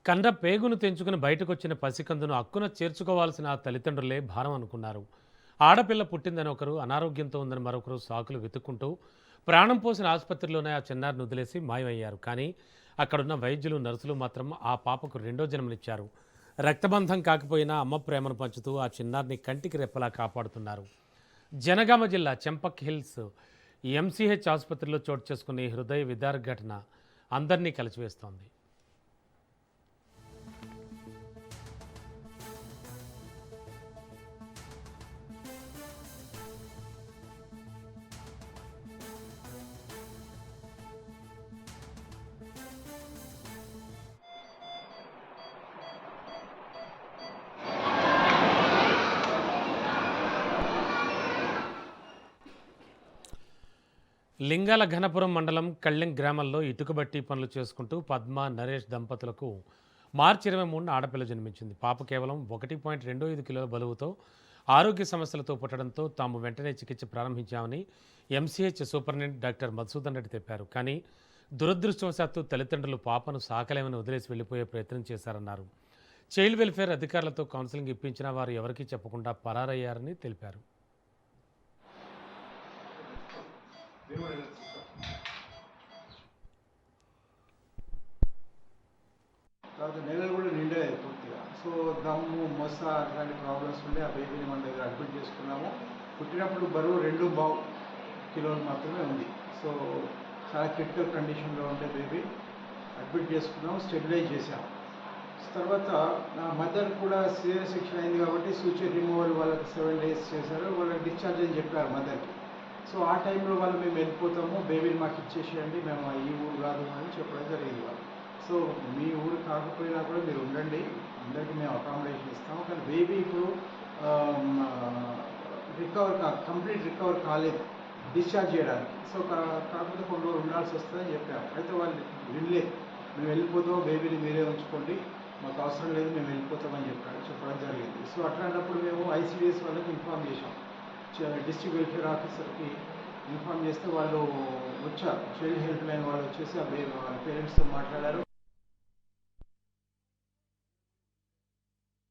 కండ పేగును తెంచుకుని బయటకొచ్చిన పసికందును అక్కున చేర్చుకోవాల్సిన ఆ తల్లిదండ్రులే భారం అనుకున్నారు. ఆడపిల్ల పుట్టిందని ఒకరు, అనారోగ్యంతో ఉందని మరొకరు సాకులు వెతుక్కుంటూ ప్రాణం పోసిన ఆసుపత్రిలోనే ఆ చిన్నారిని వదిలేసి మాయమయ్యారు. కానీ అక్కడున్న వైద్యులు, నర్సులు మాత్రం ఆ పాపకు రెండో జన్మనిచ్చారు. రక్తబంధం కాకపోయినా అమ్మ ప్రేమను పంచుతూ ఆ చిన్నారిని కంటికి రెప్పలా కాపాడుతున్నారు. జనగామ జిల్లా చెంపక్ హిల్స్ ఎంసీహెచ్ ఆసుపత్రిలో చోటు చేసుకున్న ఈ హృదయ విదారక ఘటన అందరినీ కలిచివేస్తోంది. లింగాల ఘనపురం మండలం కళ్ళెం గ్రామంలో ఇటుకబట్టి పనులు చేసుకుంటూ పద్మ, నరేష్ దంపతులకు మార్చి 23న ఆడపిల్ల జన్మించింది. పాప కేవలం 1.25 కిలోల బరువుతో ఆరోగ్య సమస్యలతో పుట్టడంతో తాము వెంటనే చికిత్స ప్రారంభించామని MCH superintendent doctor Madhusudan Reddy తెలిపారు. కానీ దురదృష్టవశాత్తు తల్లిదండ్రులు పాపను సాకలేమని వదిలేసి వెళ్లిపోయే ప్రయత్నం చేశారన్నారు. చైల్డ్ వెల్ఫేర్ అధికారులతో కౌన్సిలింగ్ ఇప్పించినా వారు ఎవరికీ చెప్పకుండా పరారయ్యారని తెలిపారు. తర్వాత నెలలు కూడా నిండలేదు పూర్తిగా. సో దమ్ము, మొస అట్లాంటి ప్రాబ్లమ్స్ ఉండే ఆ బేబీని మన దగ్గర అడ్మిట్ చేసుకున్నాము. పుట్టినప్పుడు బరువు 2 కిలోలు మాత్రమే ఉంది. సో చాలా క్రిటికల్ కండిషన్లో ఉండే బేబీ అడ్మిట్ చేసుకున్నాము, స్టెబిలైజ్ చేసాము. తర్వాత నా మదర్ కూడా సీరియస్ సెక్షన్ అయింది కాబట్టి సూచర్ రిమూవల్ వాళ్ళకి 7 days చేశారు. వాళ్ళకి డిశ్చార్జ్ అని చెప్పారు మదర్కి. సో ఆ టైంలో వాళ్ళు మేము వెళ్ళిపోతాము, బేబీని మాకు ఇచ్చేసేయండి, మేము ఈ ఊరు కాదు అని చెప్పడం జరిగింది వాళ్ళు. సో మీ ఊరు కాకపోయినా కూడా మీరు ఉండండి, అందరికీ మేము అకామిడేషన్ ఇస్తాము, కానీ బేబీ ఇప్పుడు కంప్లీట్ రికవర్ కాలేదు డిశ్చార్జ్ చేయడానికి. సో కాకపోతే కొన్ని రోజులు ఉండాల్సి వస్తుందని చెప్పాము. అయితే వాళ్ళు వినలేదు, మేము వెళ్ళిపోతాం, బేబీని మీరే ఉంచుకోండి, మాకు అవసరం లేదు, మేము వెళ్ళిపోతామని చెప్పడం జరిగింది. సో అట్లాంటప్పుడు మేము ఐసీడీఎస్ వాళ్ళకి ఇన్ఫామ్ చేసాం, డిస్ట్రిక్ట్ వెల్ఫేర్ ఆఫీసర్కి ఇన్ఫామ్ చేస్తే వాళ్ళు వచ్చారు. చైల్డ్ హెల్ప్ లైన్ వాళ్ళు వచ్చేసి ఆ వాళ్ళ పేరెంట్స్తో మాట్లాడారు.